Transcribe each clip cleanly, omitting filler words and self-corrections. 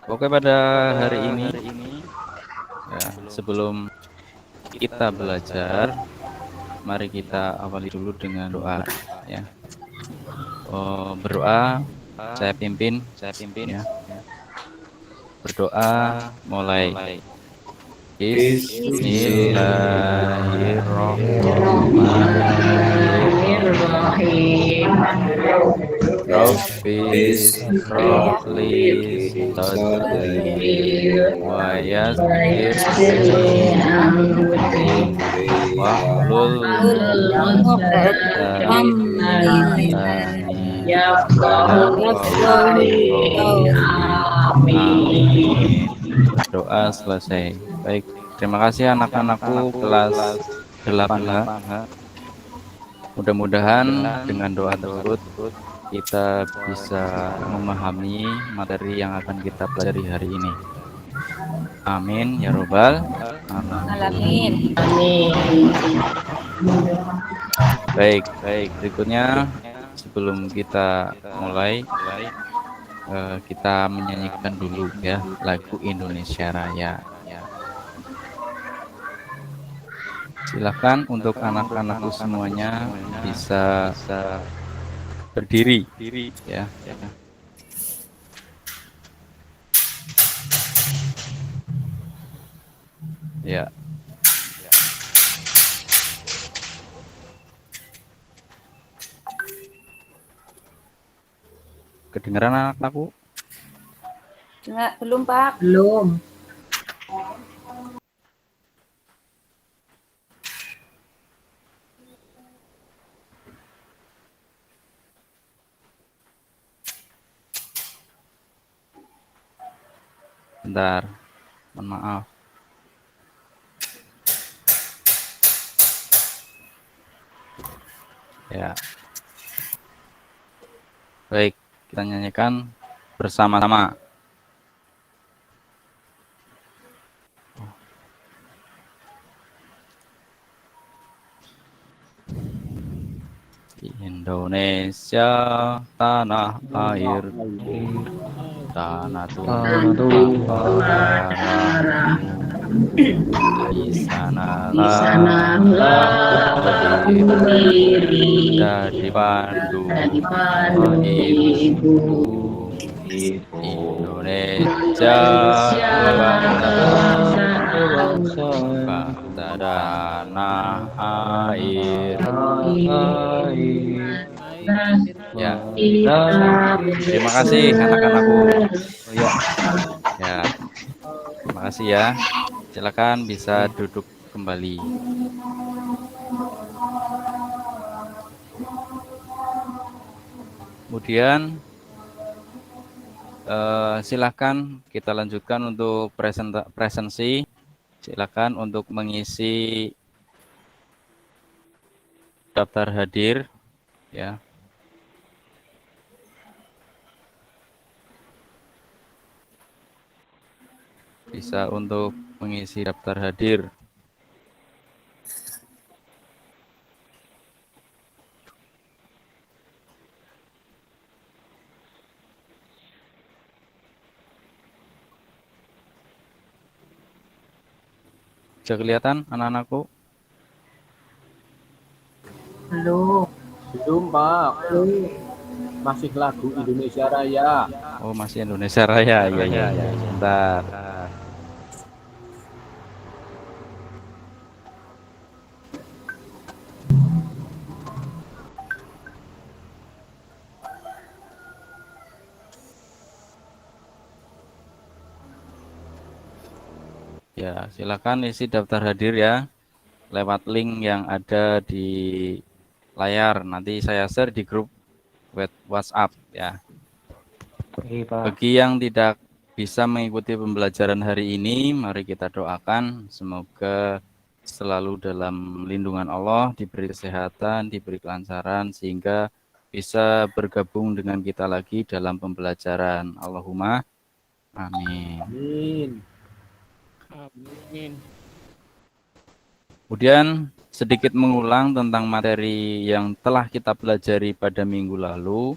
Oke, pada hari ini ya, sebelum kita belajar, mari kita awali dulu dengan doa ya. Berdoa, saya pimpin ya. Berdoa mulai. Bismillahirrahmanirrahim. Rabbis Rohli Sadri wa yassir li amri wahlul dari lisani yafqahu amin. Berdoa selesai. Baik, terima kasih anak-anakku kelas 8H. Mudah-mudahan dengan doa tersebut kita bisa memahami materi yang akan kita pelajari hari ini. Amin ya robbal alamin. Baik, berikutnya sebelum kita mulai kita menyanyikan dulu ya lagu Indonesia Raya. Silakan untuk anak-anakku semuanya bisa berdiri ya. Ya. Kedengaran anak-anakku? Belum, Pak. Belum. Bentar. Mohon maaf. Ya. Baik, kita nyanyikan bersama-sama. Indonesia tanah airku, tanah Tuhan darah, di sanalah berdiri dari Bandung ibu. Indonesia bangsa tanah air. Ya, terima kasih anak-anakku. Ya, terima kasih ya. Silakan bisa duduk kembali. Kemudian silakan kita lanjutkan untuk presensi. Silakan untuk mengisi daftar hadir ya. Bisa untuk mengisi daftar hadir. Bisa kelihatan anak-anakku? Belum. Belum, Pak. Masih lagu Indonesia Raya. Oh, masih Indonesia Raya. Iya. Sebentar. Ya, silakan isi daftar hadir ya lewat link yang ada di layar. Nanti saya share di grup WhatsApp ya. Bagi yang tidak bisa mengikuti pembelajaran hari ini, mari kita doakan semoga selalu dalam lindungan Allah, diberi kesehatan, diberi kelancaran sehingga bisa bergabung dengan kita lagi dalam pembelajaran. Allahumma amin. Kemudian sedikit mengulang tentang materi yang telah kita pelajari pada minggu lalu,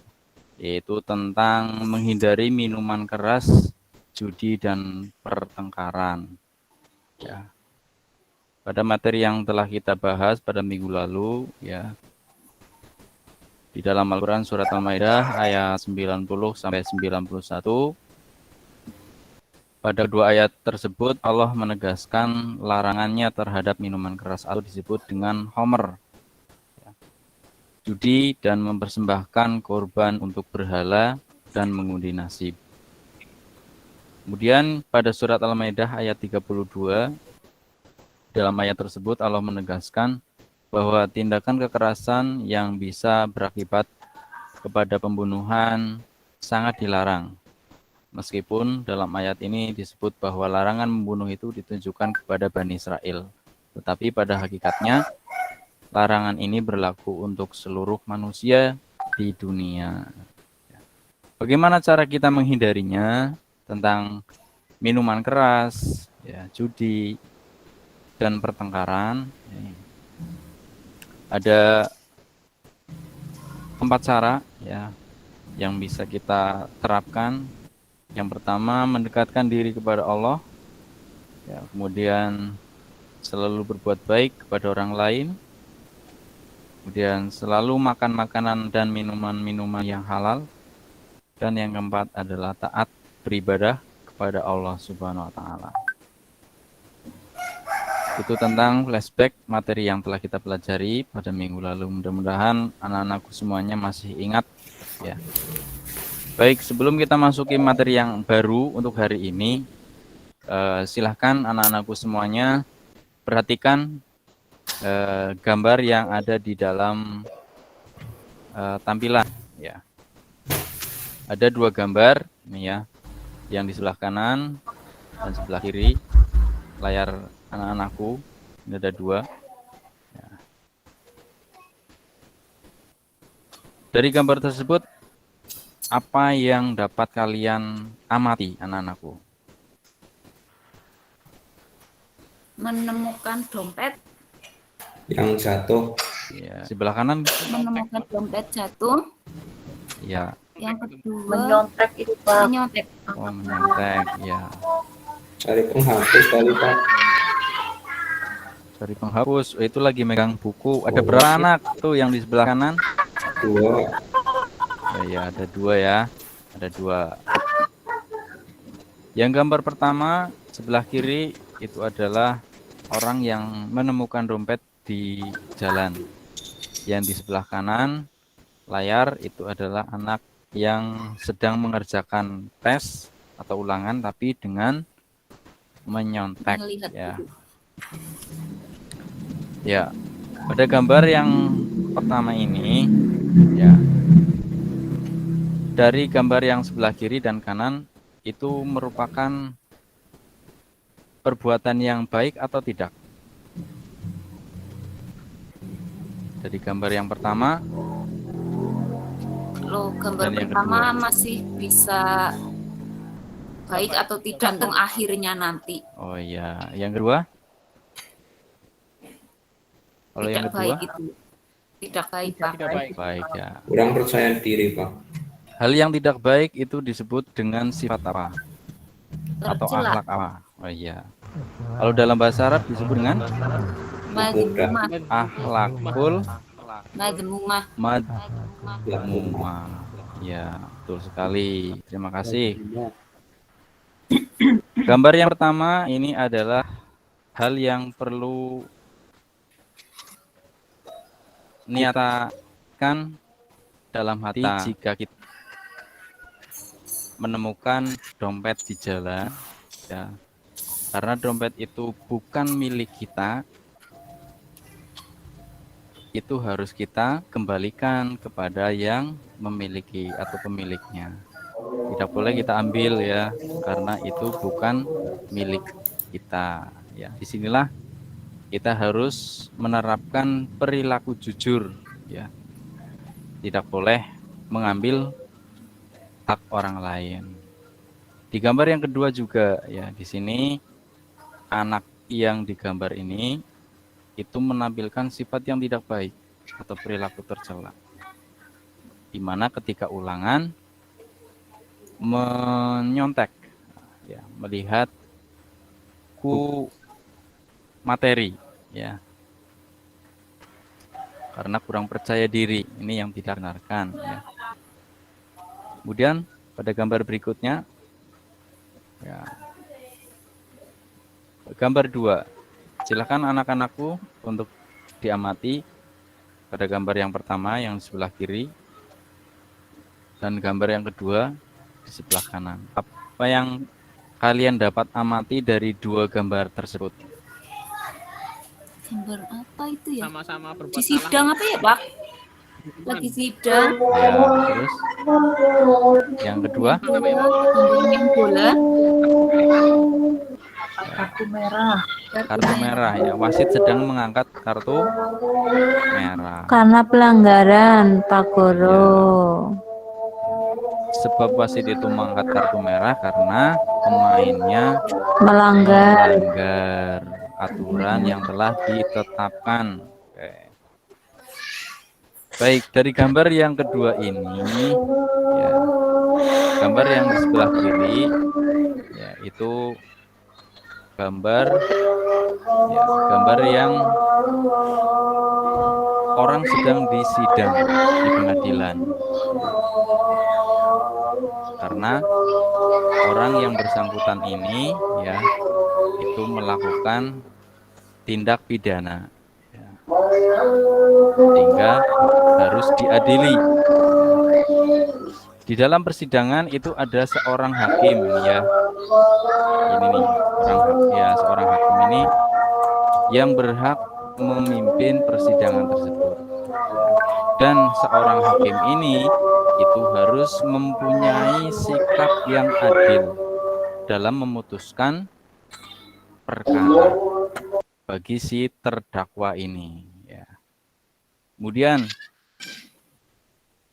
yaitu tentang menghindari minuman keras judi dan pertengkaran. Ya. Pada materi yang telah kita bahas pada minggu lalu, ya, di dalam Al-Quran surat Al-Maidah ayat 90 sampai 91, pada dua ayat tersebut Allah menegaskan larangannya terhadap minuman keras atau disebut dengan homer, judi dan mempersembahkan korban untuk berhala dan mengundi nasib. Kemudian pada surat Al-Maidah ayat 32, dalam ayat tersebut Allah menegaskan bahwa tindakan kekerasan yang bisa berakibat kepada pembunuhan sangat dilarang. Meskipun dalam ayat ini disebut bahwa larangan membunuh itu ditujukan kepada Bani Israel. Tetapi pada hakikatnya larangan ini berlaku untuk seluruh manusia di dunia. Bagaimana cara kita menghindarinya? Tentang minuman keras, ya, judi, dan pertengkaran. Ada 4 cara, ya, yang bisa kita terapkan. Yang pertama, mendekatkan diri kepada Allah, ya, kemudian selalu berbuat baik kepada orang lain, kemudian selalu makan makanan dan minuman-minuman yang halal, dan yang keempat adalah taat beribadah kepada Allah Subhanahu wa Ta'ala. Itu tentang flashback materi yang telah kita pelajari pada minggu lalu. Mudah-mudahan anak-anakku semuanya masih ingat, ya. Baik, sebelum kita masuki materi yang baru untuk hari ini, silahkan anak-anakku semuanya perhatikan gambar yang ada di dalam tampilan, ya. Ada 2 gambar, ini ya, yang di sebelah kanan dan sebelah kiri layar anak-anakku. Ini ada 2. Ya. Dari gambar tersebut, apa yang dapat kalian amati, anak-anakku? Menemukan dompet. Yang jatuh. Ya, sebelah kanan. Menemukan dompet jatuh. Ya. Yang kedua, menyontek itu, Pak. menyontek. Oh, menyontek, ya. Cari penghapus kali, Pak. Cari penghapus. Oh, itu lagi megang buku. Ada berapa anak tuh yang di sebelah kanan? 2. Ya, ada 2 ya. Ada 2. Yang gambar pertama sebelah kiri itu adalah orang yang menemukan dompet di jalan. Yang di sebelah kanan layar itu adalah anak yang sedang mengerjakan tes atau ulangan tapi dengan menyontek, Melihat ya. dulu. Ya, pada gambar yang pertama ini, ya, dari gambar yang sebelah kiri dan kanan itu merupakan perbuatan yang baik atau tidak? Dari gambar yang pertama, Kalau gambar dan yang pertama kedua. masih bisa baik atau tidak teng akhirnya nanti. Oh iya, yang kedua? Kalau Tidak yang kedua? baik itu. Tidak baik, Pak. Baik, ya. Kurang percaya diri, Pak. Hal yang tidak baik itu disebut dengan sifat apa? Atau Tercela. akhlak apa? Oh iya. Kalau dalam bahasa Arab disebut dengan Madmumah. akhlakul Madmumah. madmumah. Ya, betul sekali. Terima kasih. Gambar yang pertama ini adalah hal yang perlu niatkan dalam hati jika kita menemukan dompet di jalan, ya. Karena dompet itu bukan milik kita, itu harus kita kembalikan kepada yang memiliki atau pemiliknya. Tidak boleh kita ambil, ya, karena itu bukan milik kita, ya. Disinilah kita harus menerapkan perilaku jujur, ya. Tidak boleh mengambil hak orang lain. Di gambar yang kedua juga, ya, di sini anak yang digambar ini itu menampilkan sifat yang tidak baik atau perilaku tercela, di mana ketika ulangan menyontek, ya, melihat materi, ya, karena kurang percaya diri. Ini yang tidak benarkan, ya. Kemudian pada gambar berikutnya, ya, gambar 2. Silakan anak-anakku untuk diamati pada gambar yang pertama yang sebelah kiri dan gambar yang kedua di sebelah kanan. Apa yang kalian dapat amati dari dua gambar tersebut? Gambar apa itu ya? Sama-sama berbuat Di salah. sidang apa ya, Pak? Lagi sidang. Ya, terus yang kedua, Gambar main bola. Kartu merah. kartu merah, ya. Wasit sedang mengangkat kartu merah. Karena pelanggaran, Pak Guru. Sebab wasit itu mengangkat kartu merah karena pemainnya Melanggar. melanggar aturan yang telah ditetapkan. Oke. Baik, dari gambar yang kedua ini, ya, gambar yang di sebelah kiri, ya, itu gambar, ya, gambar yang orang sedang disidang di pengadilan. Karena orang yang bersangkutan ini, ya, itu melakukan tindak pidana, ya, sehingga harus diadili. Di dalam persidangan itu ada seorang hakim, ya. Ini nih, seorang hakim ini yang berhak memimpin persidangan tersebut. Dan seorang hakim ini itu harus mempunyai sikap yang adil dalam memutuskan perkara bagi si terdakwa ini, ya. Kemudian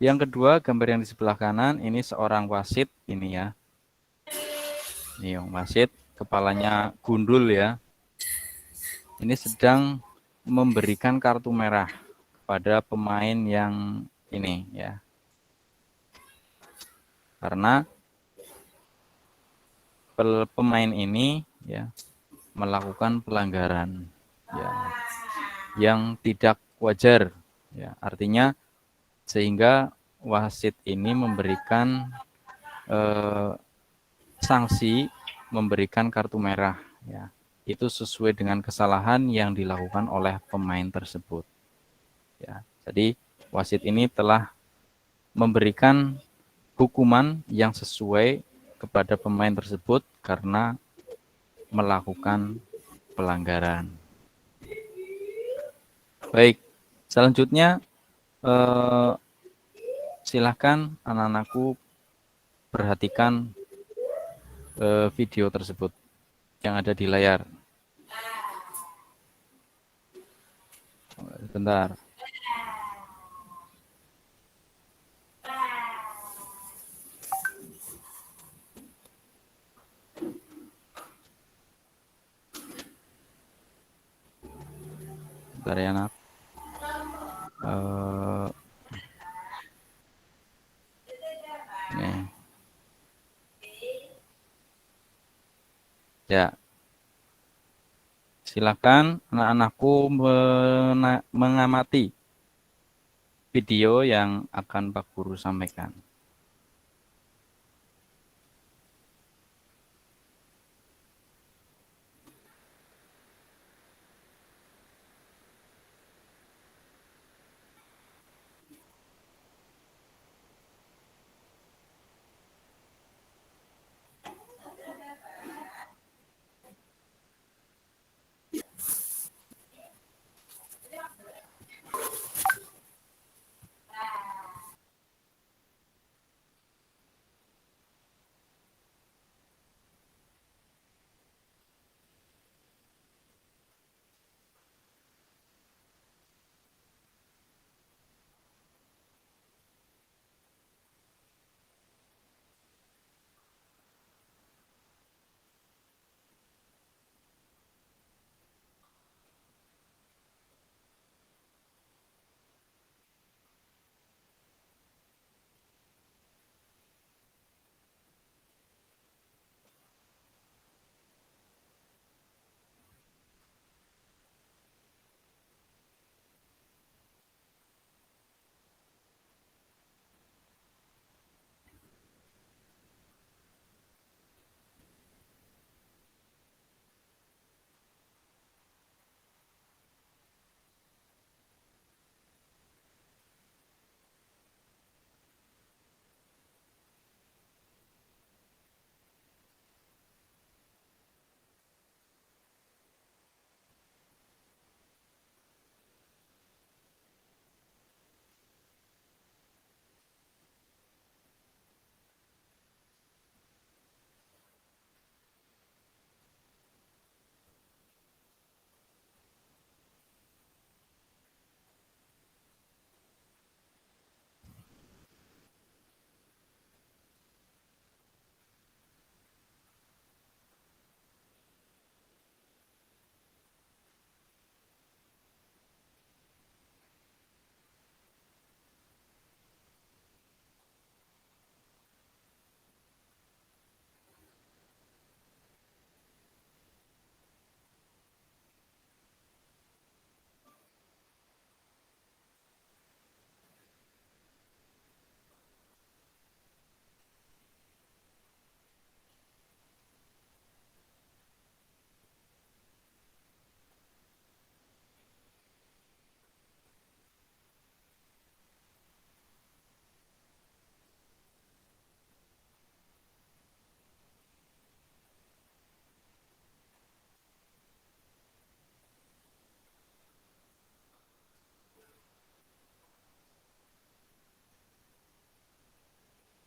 yang kedua, gambar yang di sebelah kanan ini seorang wasit ini, ya. Ini yang wasit, kepalanya gundul, ya. Ini sedang memberikan kartu merah pada pemain yang ini, ya. Karena pemain ini, ya, melakukan pelanggaran, ya, yang tidak wajar, ya. Artinya sehingga wasit ini memberikan sanksi, memberikan kartu merah, ya. Itu sesuai dengan kesalahan yang dilakukan oleh pemain tersebut, ya. Jadi wasit ini telah memberikan hukuman yang sesuai kepada pemain tersebut karena melakukan pelanggaran. Baik, selanjutnya silakan anak-anakku perhatikan video tersebut yang ada di layar. Sebentar. Bentar ya, Nak. Nih. Ya. Silakan anak-anakku mengamati video yang akan Pak Guru sampaikan.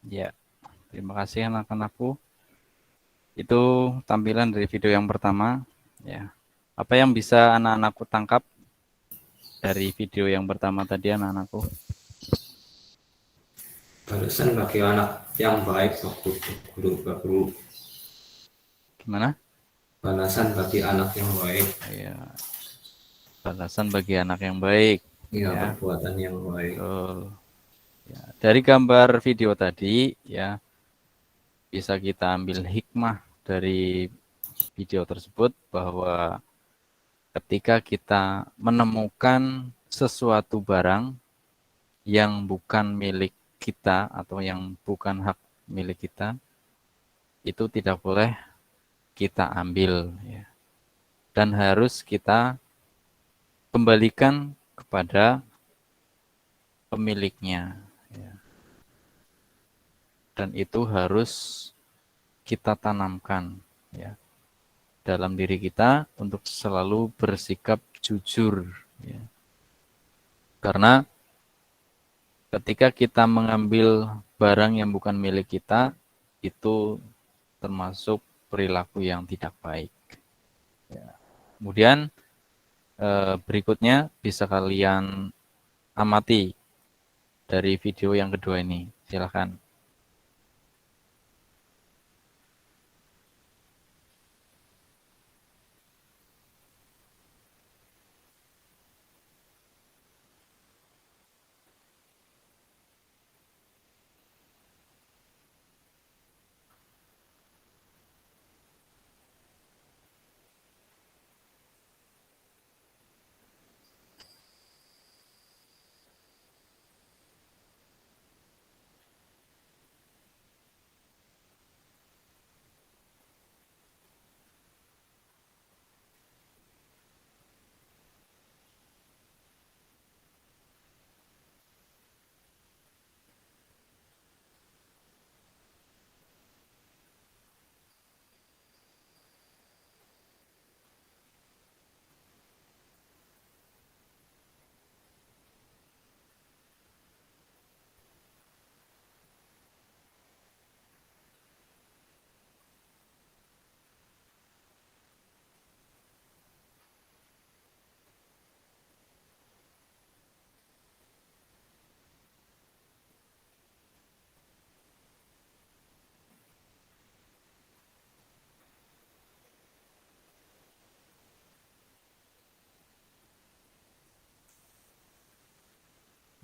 Ya, terima kasih anak-anakku. Itu tampilan dari video yang pertama. Ya, apa yang bisa anak-anakku tangkap dari video yang pertama tadi anak-anakku? Balasan bagi anak yang baik, Pak Guru. Gimana? Balasan bagi anak yang baik. Ya, balasan bagi anak yang baik. Ya, Ya, perbuatan yang baik. betul. Ya, dari gambar video tadi, ya bisa kita ambil hikmah dari video tersebut bahwa ketika kita menemukan sesuatu barang yang bukan milik kita atau yang bukan hak milik kita, itu tidak boleh kita ambil, ya. Dan harus kita kembalikan kepada pemiliknya, ya. Dan itu harus kita tanamkan, ya, dalam diri kita untuk selalu bersikap jujur, ya. Karena ketika kita mengambil barang yang bukan milik kita, itu termasuk perilaku yang tidak baik. Ya. Kemudian berikutnya bisa kalian amati dari video yang kedua ini. Silakan.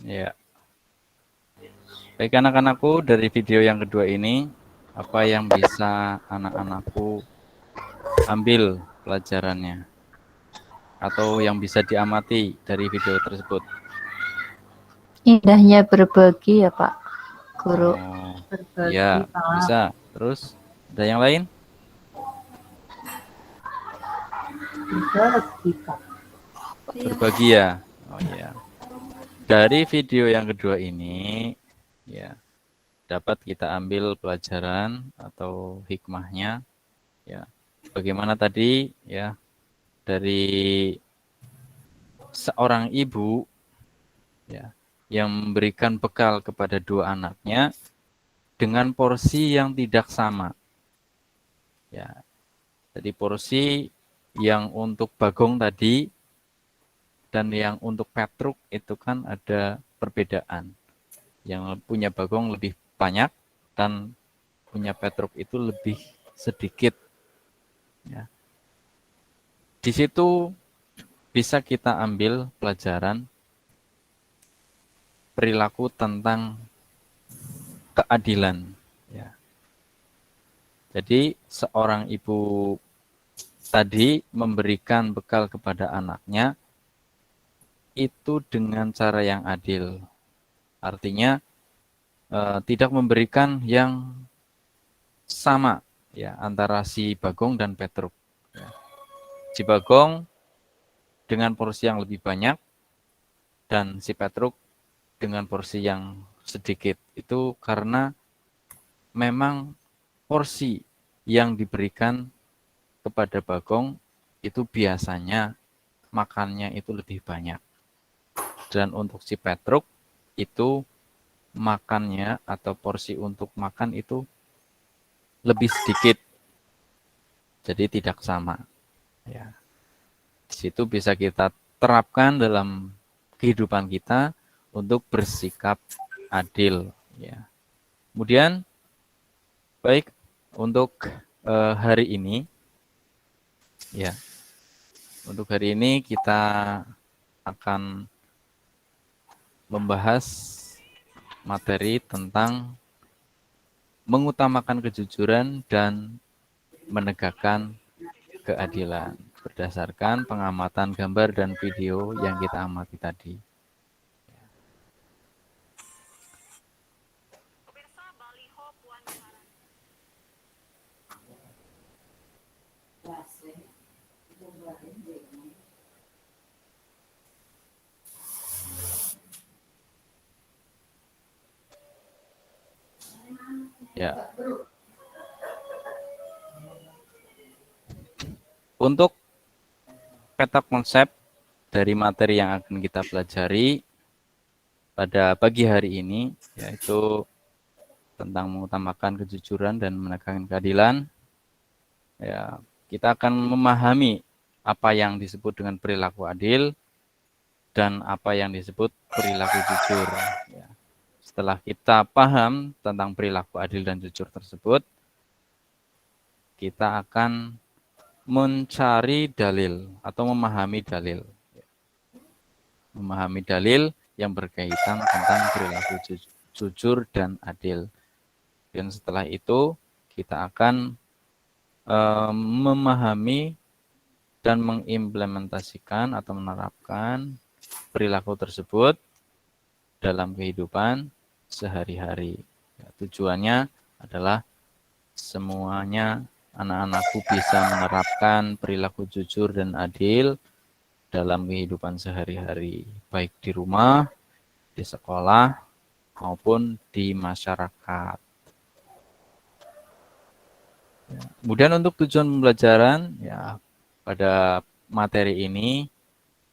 Ya. Baik anak-anakku, dari video yang kedua ini, apa yang bisa anak-anakku ambil pelajarannya? Atau yang bisa diamati dari video tersebut? Indahnya berbagi ya Pak Guru. Oh, Berbagi ya, Pak. bisa. Terus, ada yang lain? Berbagi Pak. Berbagi ya? Oh iya. Dari video yang kedua ini, ya, dapat kita ambil pelajaran atau hikmahnya, ya. Bagaimana tadi, ya, dari seorang ibu, ya, yang memberikan bekal kepada dua anaknya dengan porsi yang tidak sama, ya. Jadi porsi yang untuk Bagong tadi dan yang untuk Petruk itu kan ada perbedaan. Yang punya Bagong lebih banyak dan punya Petruk itu lebih sedikit. Ya. Di situ bisa kita ambil pelajaran perilaku tentang keadilan. Ya. Jadi seorang ibu tadi memberikan bekal kepada anaknya itu dengan cara yang adil. Artinya tidak memberikan yang sama, ya, antara si Bagong dan Petruk. Ya. Si Bagong dengan porsi yang lebih banyak dan si Petruk dengan porsi yang sedikit. Itu karena memang porsi yang diberikan kepada Bagong itu biasanya makannya itu lebih banyak. Dan untuk si Petruk itu makannya atau porsi untuk makan itu lebih sedikit, jadi tidak sama. Ya. Di situ bisa kita terapkan dalam kehidupan kita untuk bersikap adil. Ya. Kemudian, baik untuk hari ini, ya, untuk hari ini kita akan membahas materi tentang mengutamakan kejujuran dan menegakkan keadilan berdasarkan pengamatan gambar dan video yang kita amati tadi. Ya. Untuk peta konsep dari materi yang akan kita pelajari pada pagi hari ini, yaitu tentang mengutamakan kejujuran dan menegakkan keadilan. Ya, kita akan memahami apa yang disebut dengan perilaku adil dan apa yang disebut perilaku jujur. Ya. Setelah kita paham tentang perilaku adil dan jujur tersebut, kita akan mencari dalil atau memahami dalil. Memahami dalil yang berkaitan tentang perilaku jujur dan adil. Dan setelah itu kita akan memahami dan mengimplementasikan atau menerapkan perilaku tersebut dalam kehidupan sehari-hari. Ya, tujuannya adalah semuanya anak-anakku bisa menerapkan perilaku jujur dan adil dalam kehidupan sehari-hari, baik di rumah, di sekolah, maupun di masyarakat. Ya. Kemudian untuk tujuan pembelajaran, ya, pada materi ini,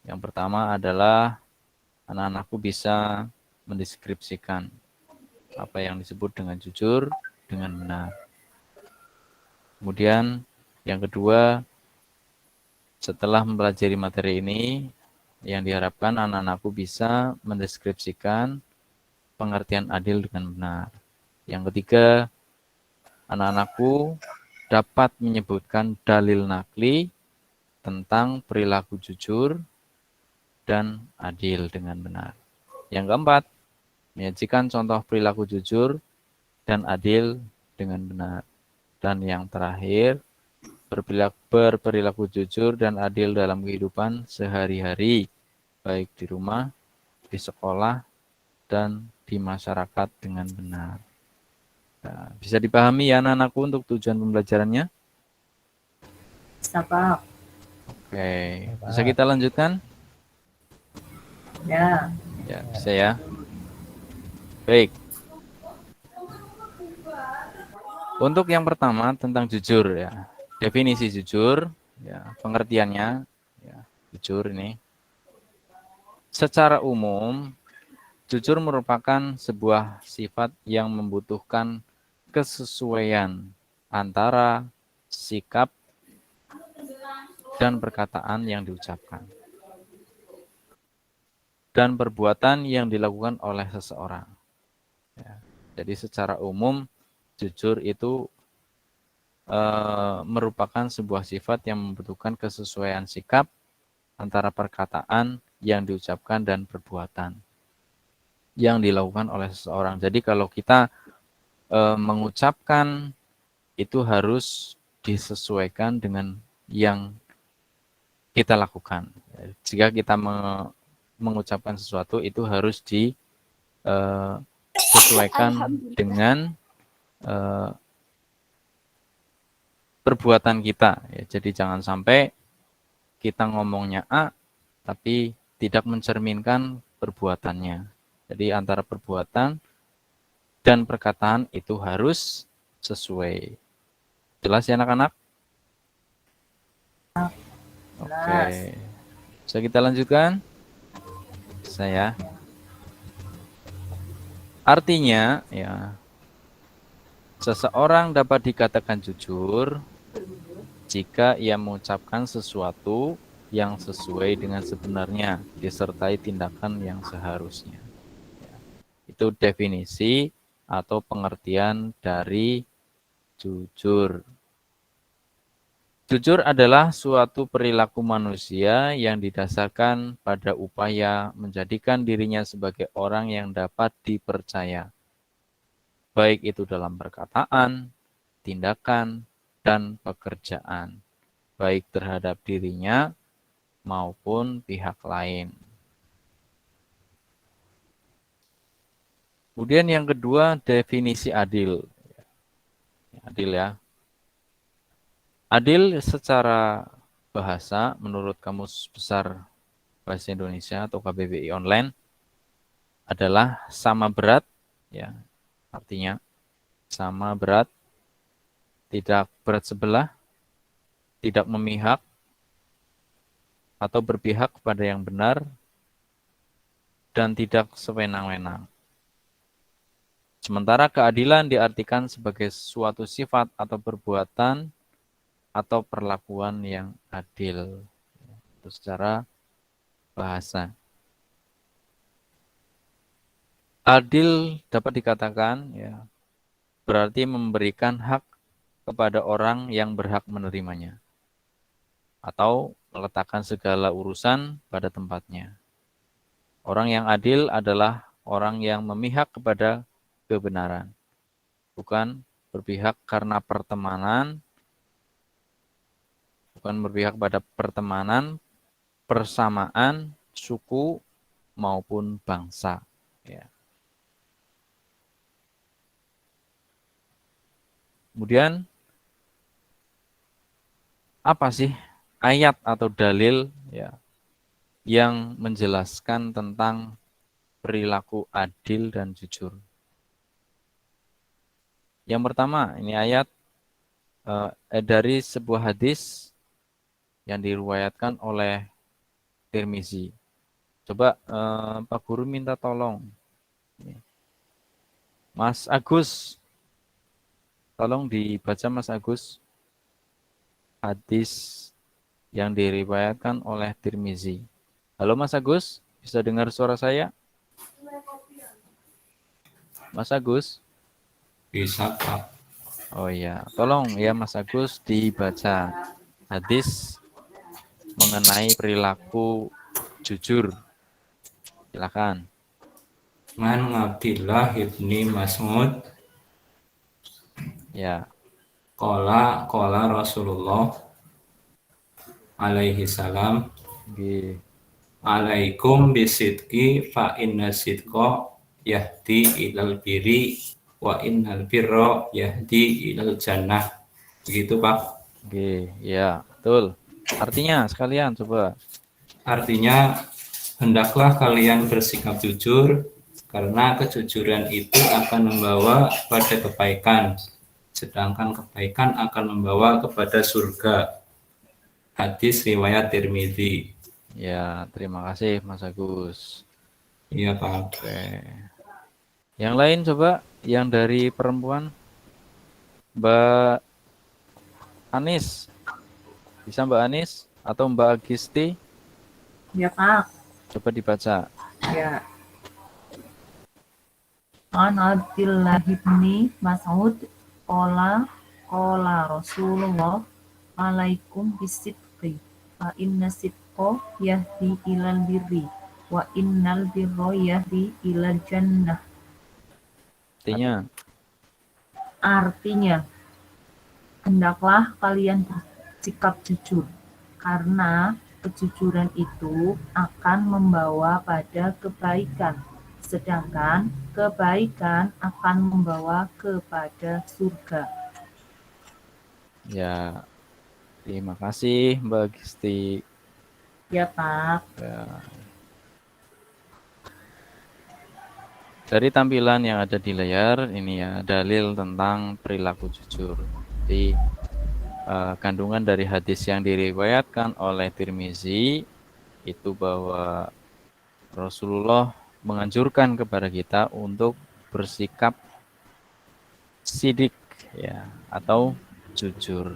yang pertama adalah anak-anakku bisa mendeskripsikan apa yang disebut dengan jujur dengan benar. Kemudian yang kedua, setelah mempelajari materi ini, yang diharapkan anak-anakku bisa mendeskripsikan pengertian adil dengan benar. Yang ketiga, anak-anakku dapat menyebutkan dalil nakli tentang perilaku jujur dan adil dengan benar. Yang keempat, menyajikan contoh perilaku jujur dan adil dengan benar. Dan yang terakhir, berperilaku jujur dan adil dalam kehidupan sehari-hari, baik di rumah, di sekolah, dan di masyarakat dengan benar. Nah, bisa dipahami ya anak-anakku untuk tujuan pembelajarannya? Bisa, Pak. Oke, bisa kita lanjutkan? Ya. Ya, bisa ya. Baik. Untuk yang pertama tentang jujur ya. Definisi jujur, ya, pengertiannya, ya, jujur ini. Secara umum, jujur merupakan sebuah sifat yang membutuhkan kesesuaian antara sikap dan perkataan yang diucapkan dan perbuatan yang dilakukan oleh seseorang. Ya. Jadi secara umum, jujur itu merupakan sebuah sifat yang membutuhkan kesesuaian sikap antara perkataan yang diucapkan dan perbuatan yang dilakukan oleh seseorang. Jadi kalau kita mengucapkan itu harus disesuaikan dengan yang kita lakukan. Jika kita mengucapkan sesuatu itu harus disesuaikan dengan perbuatan kita. Ya, jadi jangan sampai kita ngomongnya A, tapi tidak mencerminkan perbuatannya. Jadi antara perbuatan dan perkataan itu harus sesuai. Jelas ya anak-anak? Oke. Bisa kita lanjutkan? Saya. Artinya, ya, seseorang dapat dikatakan jujur jika ia mengucapkan sesuatu yang sesuai dengan sebenarnya, disertai tindakan yang seharusnya. Itu definisi atau pengertian dari jujur. Jujur adalah suatu perilaku manusia yang didasarkan pada upaya menjadikan dirinya sebagai orang yang dapat dipercaya, baik itu dalam perkataan, tindakan, dan pekerjaan, baik terhadap dirinya maupun pihak lain. Kemudian yang kedua, definisi adil. Adil ya. Adil secara bahasa menurut Kamus Besar Bahasa Indonesia atau KBBI online adalah sama berat, ya, artinya sama berat, tidak berat sebelah, tidak memihak atau berpihak kepada yang benar, dan tidak sewenang-wenang. Sementara keadilan diartikan sebagai suatu sifat atau perbuatan atau perlakuan yang adil. Itu secara bahasa. Adil dapat dikatakan ya berarti memberikan hak kepada orang yang berhak menerimanya atau meletakkan segala urusan pada tempatnya. Orang yang adil adalah orang yang memihak kepada kebenaran, bukan berpihak karena pertemanan, bukan berpihak pada pertemanan, persamaan, suku, maupun bangsa. Ya. Kemudian, apa sih ayat atau dalil ya, yang menjelaskan tentang perilaku adil dan jujur? Yang pertama, ini ayat dari sebuah hadis yang diriwayatkan oleh Tirmizi. Coba Pak Guru minta tolong. Mas Agus, tolong dibaca Mas Agus. Hadis yang diriwayatkan oleh Tirmizi. Halo Mas Agus, bisa dengar suara saya? Mas Agus? Bisa, Pak. Oh iya, tolong ya Mas Agus dibaca hadis mengenai perilaku jujur. Silakan. Man Abdillah ibni Mas'ud Ya. Qala Rasulullah alaihi salam Nggih. alaikum bisidqi fa inna sidqa yahdi ilal biri wa innal birra yahdi ilal jannah. Begitu, Pak. Nggih, ya, betul. Artinya sekalian coba. Artinya hendaklah kalian bersikap jujur karena kejujuran itu akan membawa pada kebaikan, sedangkan kebaikan akan membawa kepada surga. Hadis riwayat Tirmizi. Ya, terima kasih Mas Agus. Iya, Pak. Oke. Yang lain coba, yang dari perempuan. Mbak Anis. Bisa Mbak Anis atau Mbak Agisti? Ya, Pak. Coba dibaca. Ya. An Abdillah ibni Mas'ud qala Rasulullah alaikum bisidqi fa inna sidqa yahdi ilal birri wa innal birra yahdi ilal jannah. Artinya hendaklah kalian bersikap jujur karena kejujuran itu akan membawa pada kebaikan, sedangkan kebaikan akan membawa kepada surga. Ya, terima kasih Mbak Gisti. Ya, Pak. Ya. Dari tampilan yang ada di layar, ini ya dalil tentang perilaku jujur. Jadi kandungan dari hadis yang diriwayatkan oleh Tirmizi itu bahwa Rasulullah menganjurkan kepada kita untuk bersikap sidik ya atau jujur.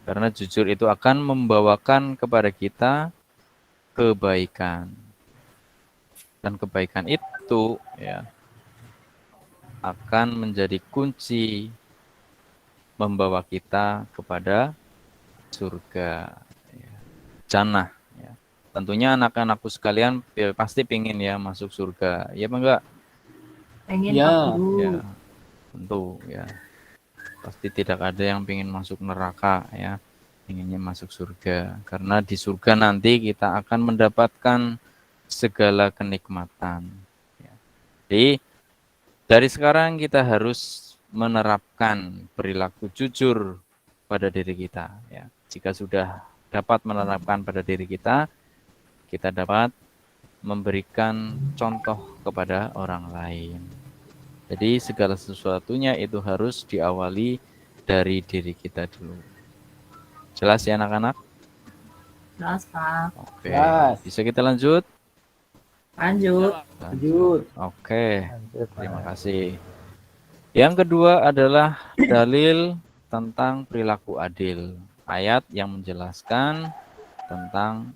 Karena jujur itu akan membawakan kepada kita kebaikan. Dan kebaikan itu ya akan menjadi kunci membawa kita kepada surga, ya. Jannah. Ya. Tentunya anak-anakku sekalian pasti pingin ya masuk surga. Ya apa enggak? Pengen Ya. Pak Guru. Ya, tentu ya. Pasti tidak ada yang ingin masuk neraka ya. Inginnya masuk surga. Karena di surga nanti kita akan mendapatkan segala kenikmatan. Ya. Jadi dari sekarang kita harus menerapkan perilaku jujur pada diri kita. Ya. Jika sudah dapat menerapkan pada diri kita dapat memberikan contoh kepada orang lain. Jadi segala sesuatunya itu harus diawali dari diri kita dulu. Jelas ya anak-anak? Jelas Pak. Oke, Jelas. bisa kita lanjut? Lanjut. Lanjut. Oke, terima kasih. Yang kedua adalah dalil tentang perilaku adil. Ayat yang menjelaskan tentang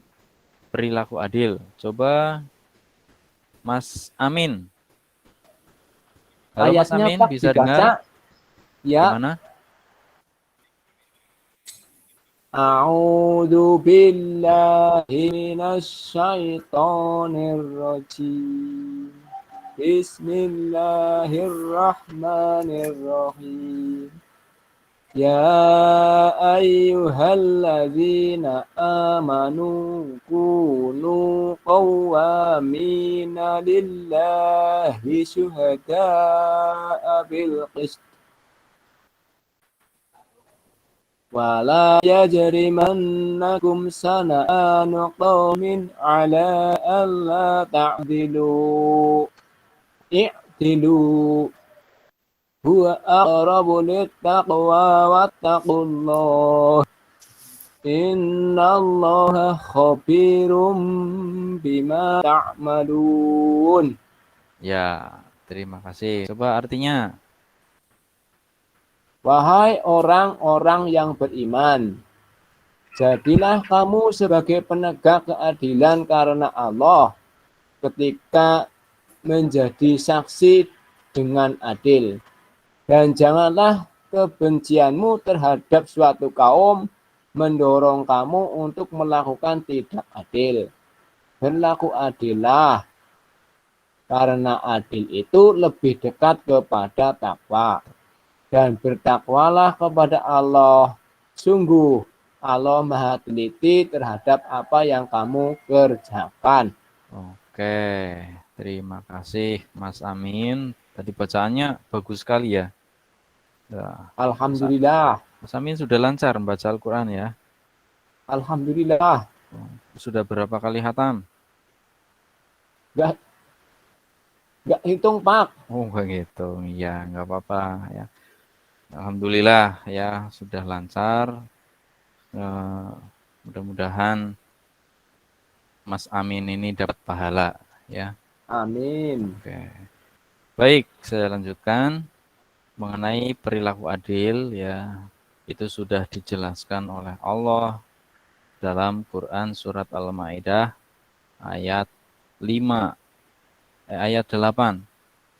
perilaku adil. Coba Mas Amin. Halo Mas Ayatnya Amin, Pak bisa dibaca. dengar? Ya. Gimana? A'udzu billahi minasyaitonir rajim. Bismillahirrahmanirrahim. Ya ayyuhalladzina amanu kunu qawwamina lillahi syuhada'a bil qist wa la yajrimannakum sana'anu qawmin ala alla ta'dilu i'dilu huwa aqrabu littaqwa wattaqullah innallaha khabirum bima ta'malun. Ya, terima kasih. Coba artinya. Wahai orang-orang yang beriman, jadilah kamu sebagai penegak keadilan karena Allah ketika menjadi saksi dengan adil. Dan janganlah kebencianmu terhadap suatu kaum mendorong kamu untuk melakukan tidak adil. Berlaku adillah, karena adil itu lebih dekat kepada takwa. Dan bertakwalah kepada Allah. Sungguh Allah Maha teliti terhadap apa yang kamu kerjakan. Oke, terima kasih Mas Amin. Tadi bacaannya bagus sekali ya. Ya, Alhamdulillah. Mas Amin sudah lancar membaca Al-Quran ya. Alhamdulillah. Sudah berapa kali hatam? Enggak hitung, Pak. Oh, enggak gitu. Iya, enggak apa-apa ya. Alhamdulillah ya sudah lancar. Mudah-mudahan Mas Amin ini dapat pahala ya. Amin. Oke. Baik, saya lanjutkan mengenai perilaku adil ya. Itu sudah dijelaskan oleh Allah dalam Quran surat Al-Maidah ayat 8.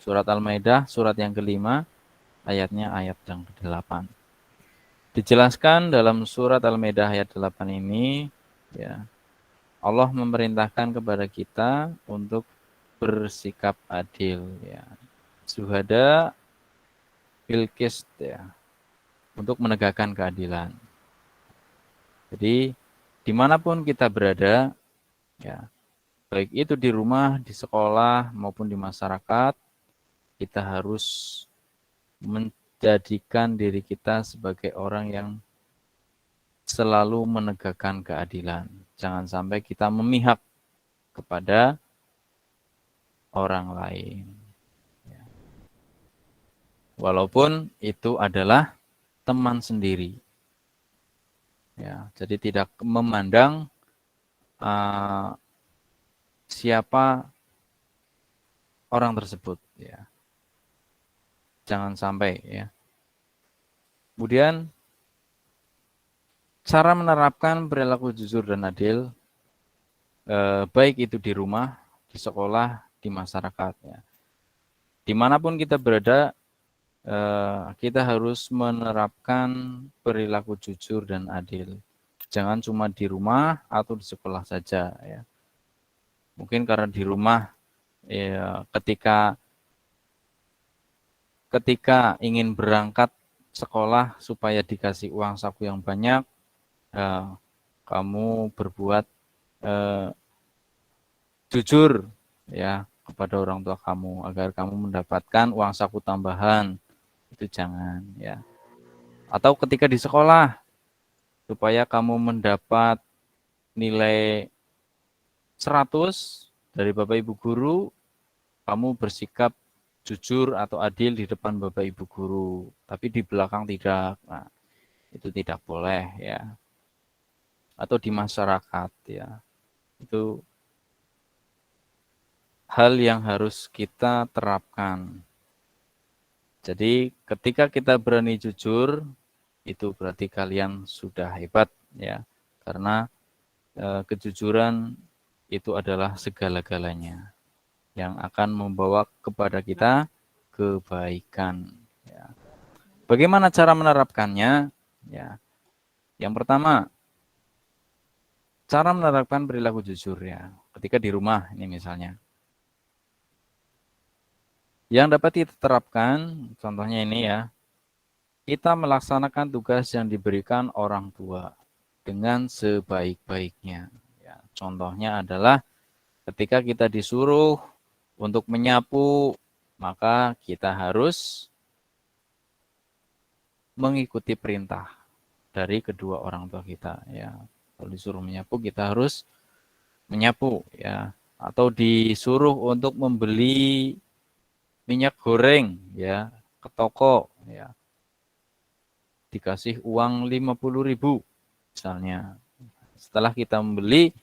Surat Al-Maidah surat yang kelima ayatnya ayat yang ke-8. Dijelaskan dalam surat Al-Maidah ayat 8 ini ya. Allah memerintahkan kepada kita untuk bersikap adil ya. Syuhada bil qist ya. Untuk menegakkan keadilan. Jadi dimanapun kita berada ya, baik itu di rumah, di sekolah maupun di masyarakat, kita harus menjadikan diri kita sebagai orang yang selalu menegakkan keadilan. Jangan sampai kita memihak kepada orang lain. Ya. Walaupun itu adalah teman sendiri. Ya, jadi tidak memandang siapa orang tersebut. Ya. Jangan sampai ya. Kemudian cara menerapkan perilaku jujur dan adil, baik itu di rumah, di sekolah, di masyarakat. Ya. Dimanapun kita berada, kita harus menerapkan perilaku jujur dan adil. Jangan cuma di rumah atau di sekolah saja. Ya. Mungkin karena di rumah, ya, ketika ingin berangkat sekolah supaya dikasih uang saku yang banyak, kamu berbuat jujur ya kepada orang tua kamu agar kamu mendapatkan uang saku tambahan. Itu jangan ya. Atau ketika di sekolah supaya kamu mendapat nilai 100 dari Bapak Ibu guru, kamu bersikap jujur atau adil di depan Bapak Ibu guru, tapi di belakang tidak. Nah, itu tidak boleh ya. Atau di masyarakat ya. Itu hal yang harus kita terapkan. Jadi ketika kita berani jujur, itu berarti kalian sudah hebat ya. Karena kejujuran itu adalah segala-galanya yang akan membawa kepada kita kebaikan. Ya. Bagaimana cara menerapkannya? Ya. Yang pertama, cara menerapkan perilaku jujur ya. Ketika di rumah ini misalnya. Yang dapat diterapkan, contohnya ini ya, kita melaksanakan tugas yang diberikan orang tua dengan sebaik-baiknya. Ya, contohnya adalah ketika kita disuruh untuk menyapu, maka kita harus mengikuti perintah dari kedua orang tua kita. Ya, kalau disuruh menyapu, kita harus menyapu. Ya, atau disuruh untuk membeli minyak goreng, ya, ke toko, ya, dikasih uang 50.000 misalnya. Setelah kita membeli,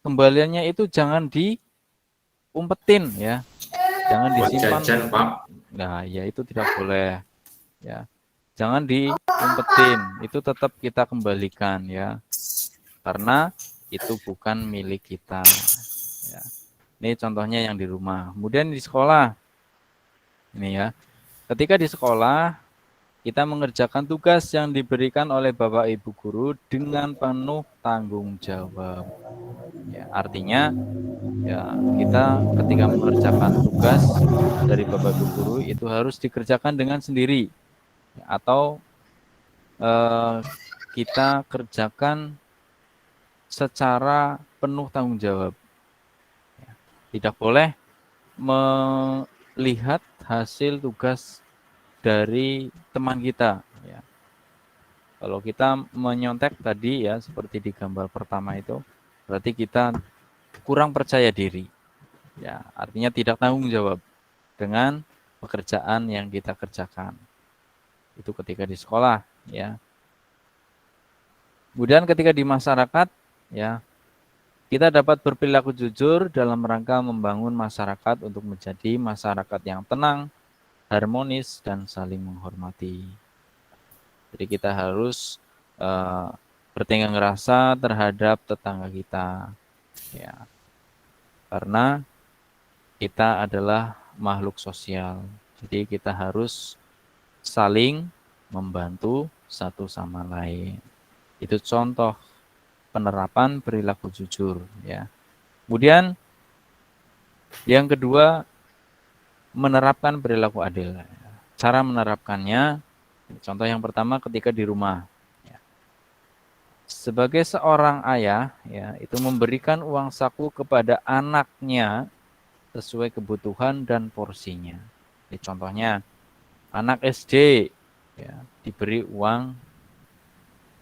kembaliannya itu jangan diumpetin ya. Jangan disimpan. Jajan, Pak. Nah, ya itu tidak boleh. Ya. Jangan diumpetin, itu tetap kita kembalikan ya. Karena itu bukan milik kita. Ya. Ini contohnya yang di rumah. Kemudian di sekolah. Ini ya. Ketika di sekolah kita mengerjakan tugas yang diberikan oleh Bapak Ibu guru dengan penuh tanggung jawab. Ya, artinya ya kita ketika mengerjakan tugas dari Bapak Ibu guru itu harus dikerjakan dengan sendiri atau kita kerjakan secara penuh tanggung jawab. Ya, tidak boleh melihat hasil tugas dari teman kita ya. Kalau kita menyontek tadi ya seperti di gambar pertama itu berarti kita kurang percaya diri ya, artinya tidak tanggung jawab dengan pekerjaan yang kita kerjakan. Itu ketika di sekolah ya. Kemudian ketika di masyarakat ya, kita dapat berperilaku jujur dalam rangka membangun masyarakat untuk menjadi masyarakat yang tenang, harmonis, dan saling menghormati. Jadi kita harus bertenggang rasa terhadap tetangga kita. Ya. Karena kita adalah makhluk sosial. Jadi kita harus saling membantu satu sama lain. Itu contoh penerapan perilaku jujur ya. Kemudian yang kedua, menerapkan perilaku adil. Cara menerapkannya, contoh yang pertama ketika di rumah. Ya. Sebagai seorang ayah, ya, itu memberikan uang saku kepada anaknya sesuai kebutuhan dan porsinya. Jadi contohnya, anak SD ya, diberi uang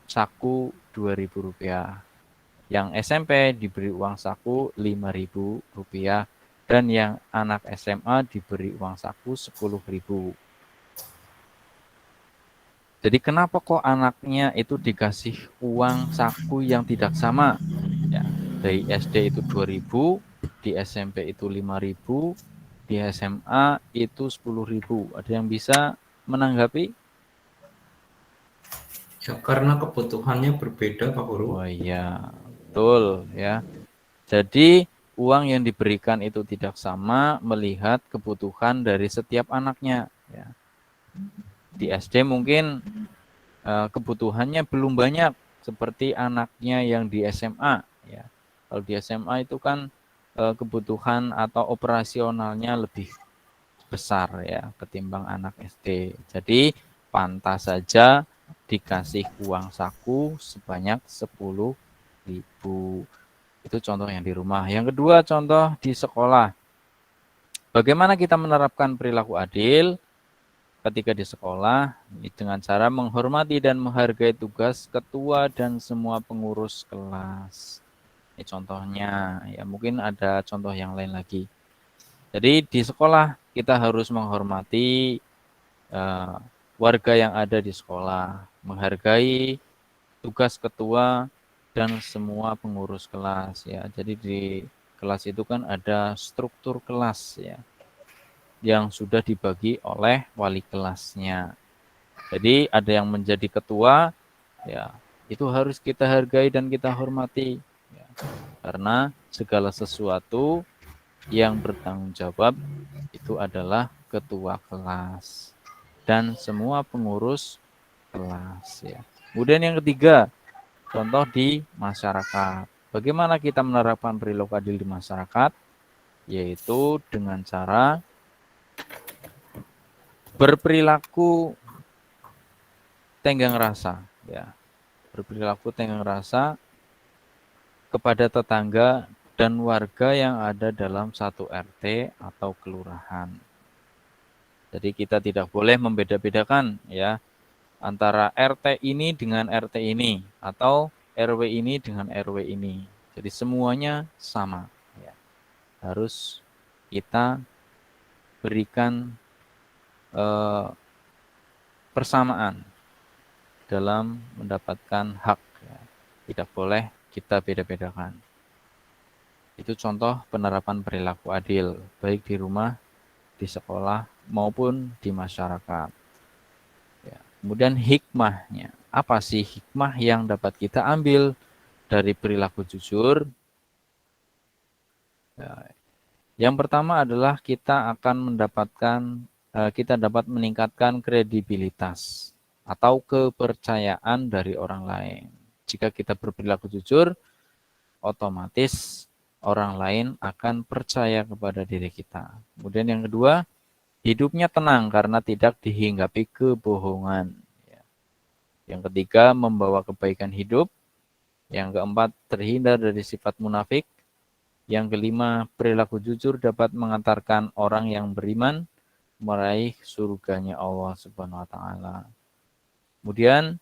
saku Rp2.000. Yang SMP diberi uang saku Rp5.000 dan yang anak SMA diberi uang saku Rp10.000. Jadi kenapa kok anaknya itu dikasih uang saku yang tidak sama? Ya, dari SD itu 2.000, di SMP itu 5.000, di SMA itu 10.000. Ada yang bisa menanggapi? Ya, karena kebutuhannya berbeda, Pak Guru. Oh iya, betul ya. Jadi uang yang diberikan itu tidak sama melihat kebutuhan dari setiap anaknya. Ya. Di SD mungkin kebutuhannya belum banyak seperti anaknya yang di SMA. Ya. Kalau di SMA itu kan kebutuhan atau operasionalnya lebih besar ya ketimbang anak SD. Jadi pantas saja dikasih uang saku sebanyak 10.000. Itu contoh yang di rumah. Yang kedua contoh di sekolah. Bagaimana kita menerapkan perilaku adil ketika di sekolah dengan cara menghormati dan menghargai tugas ketua dan semua pengurus kelas. Ini contohnya, ya mungkin ada contoh yang lain lagi. Jadi di sekolah kita harus menghormati warga yang ada di sekolah, menghargai tugas ketua dan semua pengurus kelas ya. Jadi di kelas itu kan ada struktur kelas ya yang sudah dibagi oleh wali kelasnya. Jadi ada yang menjadi ketua ya, itu harus kita hargai dan kita hormati ya. Karena segala sesuatu yang bertanggung jawab itu adalah ketua kelas dan semua pengurus kelas ya. Kemudian yang ketiga, contoh di masyarakat. Bagaimana kita menerapkan perilaku adil di masyarakat? Yaitu dengan cara berperilaku tenggang rasa ya. Berperilaku tenggang rasa kepada tetangga dan warga yang ada dalam satu RT atau kelurahan. Jadi kita tidak boleh membeda-bedakan ya antara RT ini dengan RT ini atau RW ini dengan RW ini. Jadi semuanya sama ya. Harus kita berikan persamaan dalam mendapatkan hak ya. Tidak boleh kita beda-bedakan. Itu contoh penerapan perilaku adil baik di rumah, di sekolah maupun di masyarakat. Ya. Kemudian hikmahnya. Apa sih hikmah yang dapat kita ambil dari perilaku jujur? Ya. Yang pertama adalah kita akan kita dapat meningkatkan kredibilitas atau kepercayaan dari orang lain. Jika kita berperilaku jujur, otomatis orang lain akan percaya kepada diri kita. Kemudian yang kedua, hidupnya tenang karena tidak dihinggapi kebohongan. Yang ketiga, membawa kebaikan hidup. Yang keempat, terhindar dari sifat munafik. Yang kelima, perilaku jujur dapat mengantarkan orang yang beriman meraih surganya Allah Subhanahu wa taala. Kemudian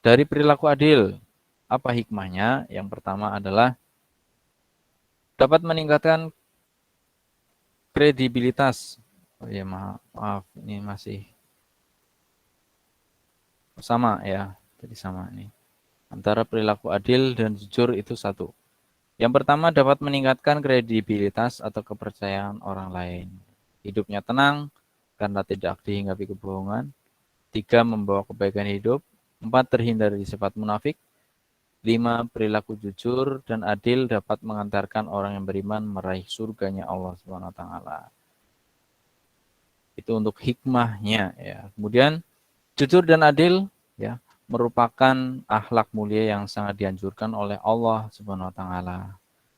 dari perilaku adil, apa hikmahnya? Yang pertama adalah dapat meningkatkan kredibilitas. Oh ya, maaf, ini masih sama ya. Jadi sama ini. Antara perilaku adil dan jujur itu satu. Yang pertama dapat meningkatkan kredibilitas atau kepercayaan orang lain. Hidupnya tenang karena tidak dihinggapi kebohongan. 3. Membawa kebaikan hidup. 4. Terhindar dari sifat munafik. 5. Perilaku jujur dan adil dapat mengantarkan orang yang beriman meraih surganya Allah Subhanahu wa taala. Itu untuk hikmahnya ya. Kemudian jujur dan adil ya merupakan akhlak mulia yang sangat dianjurkan oleh Allah Subhanahu wa taala.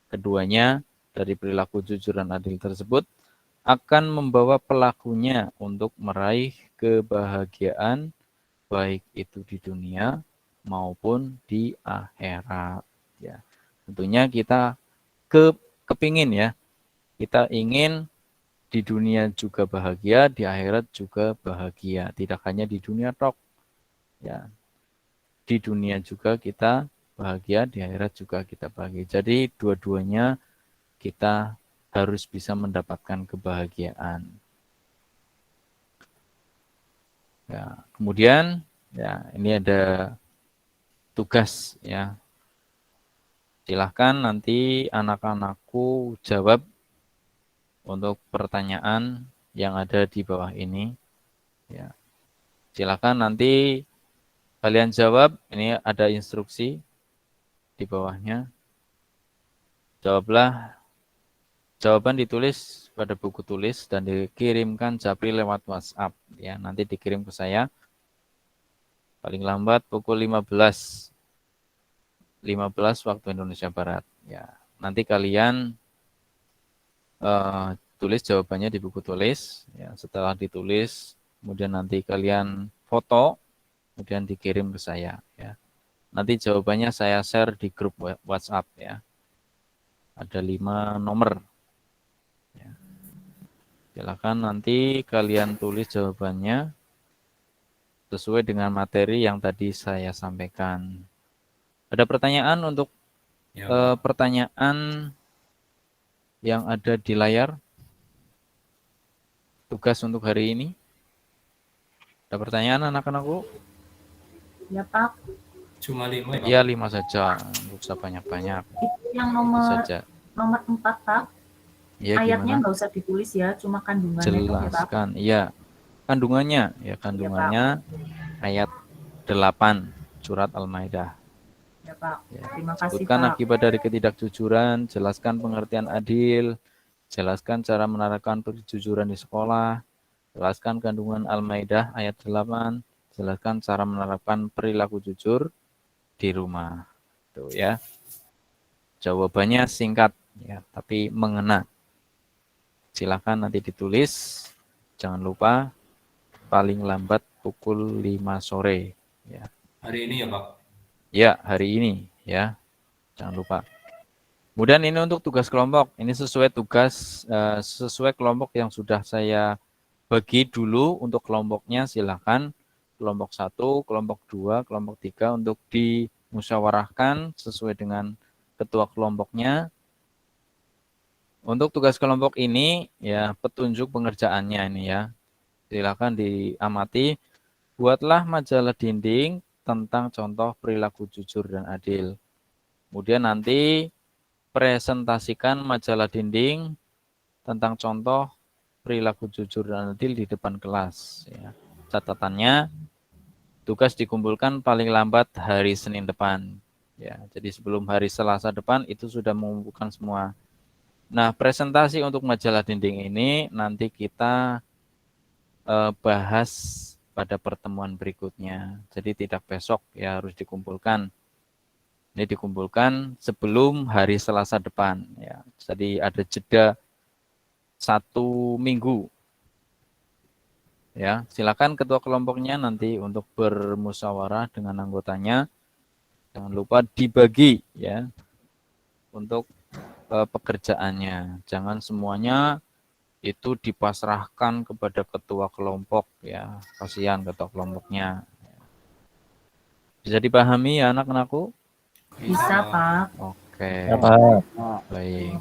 Keduanya dari perilaku jujur dan adil tersebut akan membawa pelakunya untuk meraih kebahagiaan baik itu di dunia maupun di akhirat ya. Tentunya kita kepingin ya. Kita ingin di dunia juga bahagia, di akhirat juga bahagia, tidak hanya di dunia tok. Ya. Di dunia juga kita bahagia, di akhirat juga kita bahagia. Jadi dua-duanya kita harus bisa mendapatkan kebahagiaan. Ya, kemudian ya ini ada tugas ya. Silahkan nanti anak-anakku jawab untuk pertanyaan yang ada di bawah ini. Ya. Silakan nanti kalian jawab. Ini ada instruksi di bawahnya. Jawablah. Jawaban ditulis pada buku tulis dan dikirimkan Japri lewat WhatsApp. Ya, nanti dikirim ke saya. Paling lambat pukul 15 waktu Indonesia Barat. Ya, nanti kalian tulis jawabannya di buku tulis. Ya, setelah ditulis, kemudian nanti kalian foto, kemudian dikirim ke saya. Ya, nanti jawabannya saya share di grup WhatsApp. Ya, ada 5 nomor. Ya. Silakan nanti kalian tulis jawabannya sesuai dengan materi yang tadi saya sampaikan. Ada pertanyaan untuk Ya, pertanyaan yang ada di layar? Tugas untuk hari ini? Ada pertanyaan anak-anakku? Ya Pak, cuma 5 ya, Pak? Ya 5 saja, nggak usah banyak-banyak. itu yang Saja. nomor 4 Pak. Ya, Ayatnya gimana? nggak usah ditulis ya, cuma kandungannya itu ya Pak. Jelaskan. Iya, kandungannya. Ya, kandungannya ayat 8 surat Al-Maidah. Ya Pak, Ya. terima kasih Sebutkan Pak. akibat dari ketidakjujuran, jelaskan pengertian adil, jelaskan cara menerapkan kejujuran di sekolah, jelaskan kandungan Al-Maidah ayat 8, jelaskan cara menerapkan perilaku jujur di rumah. Tuh ya. Jawabannya singkat ya, tapi mengena. Silakan nanti ditulis. Jangan lupa paling lambat pukul 5 sore ya. Hari ini ya, Pak? Ya, hari ini ya. Jangan lupa. Kemudian ini untuk tugas kelompok. Ini sesuai tugas sesuai kelompok yang sudah saya bagi dulu. Untuk kelompoknya silakan kelompok 1, kelompok 2, kelompok 3 untuk dimusyawarahkan sesuai dengan ketua kelompoknya. Untuk tugas kelompok ini ya petunjuk pengerjaannya ini ya. Silakan diamati. Buatlah majalah dinding tentang contoh perilaku jujur dan adil. Kemudian nanti presentasikan majalah dinding tentang contoh perilaku jujur dan adil di depan kelas. Ya. Catatannya, tugas dikumpulkan paling lambat hari Senin depan. Ya, jadi sebelum hari Selasa depan itu sudah mengumpulkan semua. Nah, presentasi untuk majalah dinding ini nanti kita bahas pada pertemuan berikutnya. Jadi tidak besok ya, harus dikumpulkan. Ini dikumpulkan sebelum hari Selasa depan. Ya. Jadi ada jeda 1 minggu. Ya, silakan ketua kelompoknya nanti untuk bermusyawarah dengan anggotanya. Jangan lupa dibagi ya untuk pekerjaannya. Jangan semuanya itu dipasrahkan kepada ketua kelompok ya. Kasihan ketua kelompoknya. Bisa dipahami ya anak-anakku? Bisa Pak. Oke. Pak. Baik.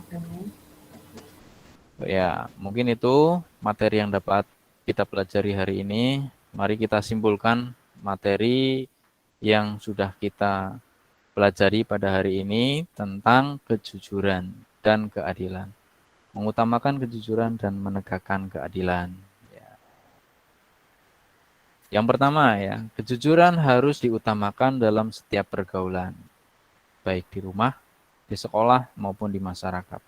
Ya, mungkin itu materi yang dapat kita pelajari hari ini. Mari kita simpulkan materi yang sudah kita pelajari pada hari ini tentang kejujuran dan keadilan. Mengutamakan kejujuran dan menegakkan keadilan. Ya. Yang pertama ya, kejujuran harus diutamakan dalam setiap pergaulan, baik di rumah, di sekolah, maupun di masyarakat.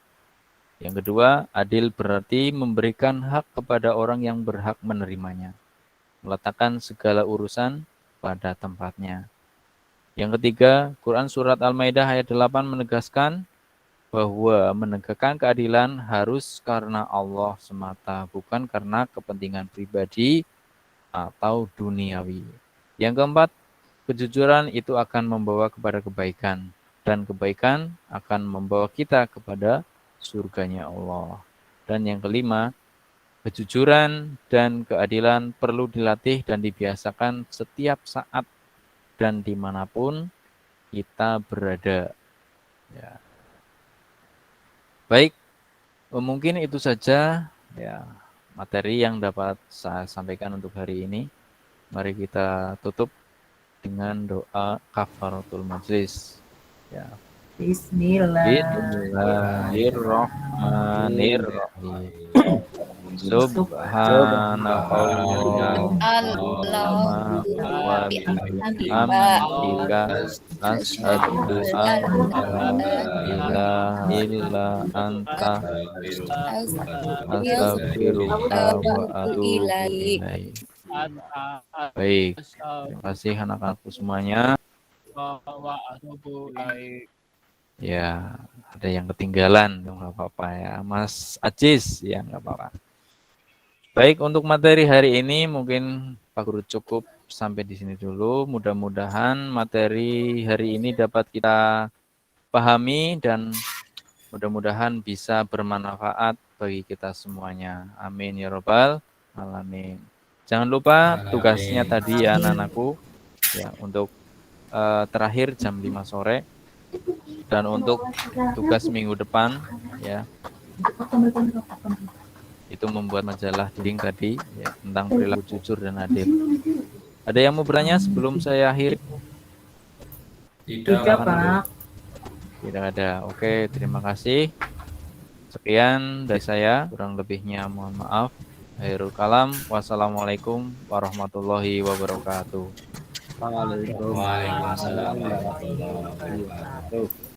Yang kedua, adil berarti memberikan hak kepada orang yang berhak menerimanya, meletakkan segala urusan pada tempatnya. Yang ketiga, Quran Surat Al-Maidah ayat 8 menegaskan bahwa menegakkan keadilan harus karena Allah semata, bukan karena kepentingan pribadi atau duniawi. Yang keempat, kejujuran itu akan membawa kepada kebaikan, dan kebaikan akan membawa kita kepada surganya Allah. Dan yang kelima, kejujuran dan keadilan perlu dilatih dan dibiasakan setiap saat dan dimanapun kita berada. Ya. Baik, mungkin itu saja ya materi yang dapat saya sampaikan untuk hari ini. Mari kita tutup dengan doa kafaratul majlis. Ya. Bismillah. Bismillahirrahmanirrahim. Allahumma wa bihamdika asyhadu an la ilaha illa anta astaghfiruka wa atubu ilaik. Baik, terima kasih anak-anakku semuanya. Ya, ada yang ketinggalan, nggak apa-apa ya, Mas Ajis, ya nggak apa-apa. Baik, untuk materi hari ini mungkin Pak Guru cukup sampai di sini dulu. Mudah-mudahan materi hari ini dapat kita pahami dan mudah-mudahan bisa bermanfaat bagi kita semuanya. Amin ya robbal alamin. Jangan lupa tugasnya tadi ya anak-anakku, ya untuk terakhir jam 5 sore dan untuk tugas minggu depan ya itu membuat majalah link tadi ya, tentang perilaku jujur dan adil. Ada yang mau bertanya sebelum saya akhiri? Tidak, Pak. Tidak ada. Oke, terima kasih. Sekian dari saya, kurang lebihnya mohon maaf. Akhirul kalam. Wassalamualaikum warahmatullahi wabarakatuh. Waalaikumsalam warahmatullahi wabarakatuh.